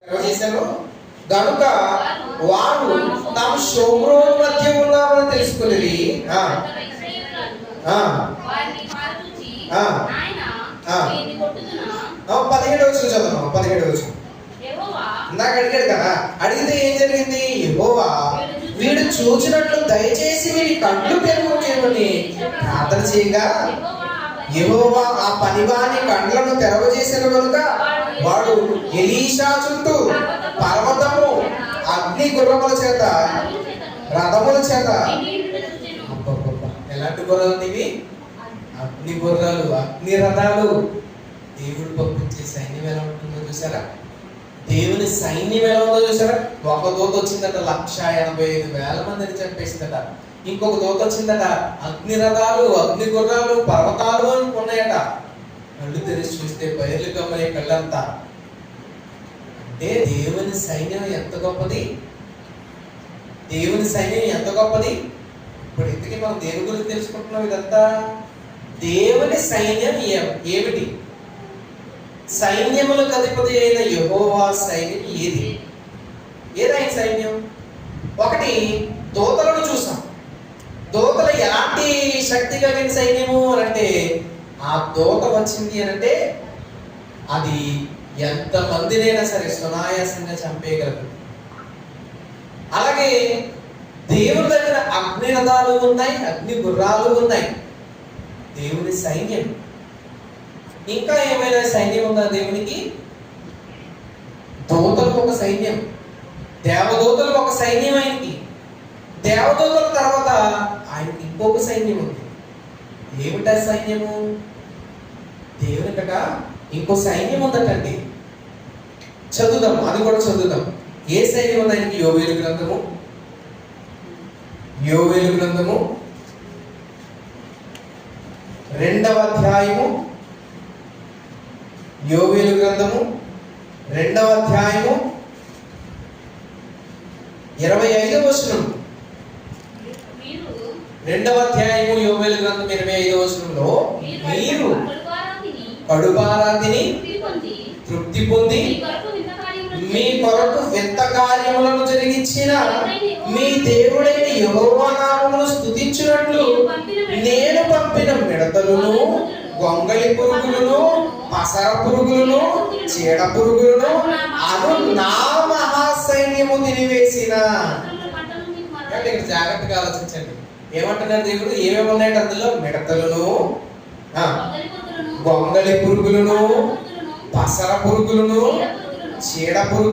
చేశాను గనుక వారు తాము షోమ్రోను మధ్య ఉన్నామని తెలుసుకునేది. 17 వచ్చిన చదువు 17 వచ్చిన నాకు అడిగాడు కదా, అడిగితే ఏం జరిగింది? యెహోవా వీడు చూచినట్లు దయచేసి వీడి కళ్ళు తెరవమని ప్రార్థన చేయగా యెహోవా ఆ పనివాని కండ్లను తెరవజేసిన కనుక వాడు ఎలీషా చుట్టూ పర్వతము అగ్ని గుర్రముల చేత రథముల చేత, ఎలాంటి గుర్రాలు ఇవి? అగ్ని గుర్రాలు, అగ్ని రథాలు. దేవుడు పంపించే సైన్యం ఎలా ఉంటుందో చూసారా? దేవుని సైన్యం ఎలా ఉందో చూసారా? ఒక దూత వచ్చిందట 185,000 మందిని చంపేసిందట. ఇంకొక దూత వచ్చిందట అగ్ని రథాలు, అగ్ని గుర్రాలు, పర్వతాలు అని ఉన్నాయట. కళ్ళు తెరిచి చూస్తే బయలు కమ్మని కళ్ళంతా. అంటే దేవుని సైన్యం ఎంత గొప్పది! దేవుని సైన్యం ఎంత గొప్పది! ఇప్పుడు ఇంతకీ మనం దేవుని గురించి తెలుసుకుంటున్నాం. ఇదంతా దేవుని సైన్యం ఏమిటి? సైన్యములకు అధిపతి అయిన యెహోవా సైన్యం ఏది? ఏదైన సైన్యం? ఒకటి దూతలను చూసాం. దూతలు ఎలాంటి శక్తి కలిగిన సైన్యము అంటే, ఆ దూత వచ్చింది అంటే అది ఎంత మందినైనా సరే సునాయాసంగా చంపేయగలదు. అలాగే దేవుని దగ్గర అగ్ని రథాలు ఉన్నాయి, అగ్ని గుర్రాలు ఉన్నాయి. దేవుని సైన్యం. ఇంకా ఏమైనా సైన్యం ఉందా దేవునికి? దూతలకు ఒక సైన్యం, దేవదూతలకు ఒక సైన్యం ఆయనకి. దేవదూతల తర్వాత ఆయనకి ఇంకొక సైన్యం ఉంది. ఏమిటా సైన్యము? దేవునికట ఇంకో సైన్యం ఉందటండి. చదువుదాం, అది కూడా చదువుదాం. ఏ సైన్యం ఉంది ఆయనకి? యోవేలు గ్రంథము 2వ అధ్యాయము, యోవేలు గ్రంథము 2వ అధ్యాయము 25వ వచనం. 2వ అధ్యాయము యోవేలు గ్రంథం 25వ వచనంలో, మీరు కడుపారాతిని తృప్తి పొంది మీ కొరకు వింత కార్యములను జరిగించిన మీ దేవుడైన యెహోవా నామమును స్తుతించునట్లు నేను పంపిన మిడతలను, గొంగళి పురుగులను, పసర పురుగులను, చీడ పురుగులను అను నా మహాసైన్యము తినివేసిన. ఇక్కడ జాగ్రత్తగా ఆలోచించండి. ఏమంటున్నారు దేవుడు? ఏమేమి ఉన్నాయంటే అందులో? మిడతలను, గొంగళి పురుగులను, పసర పురుగులను, చీడ పురుగు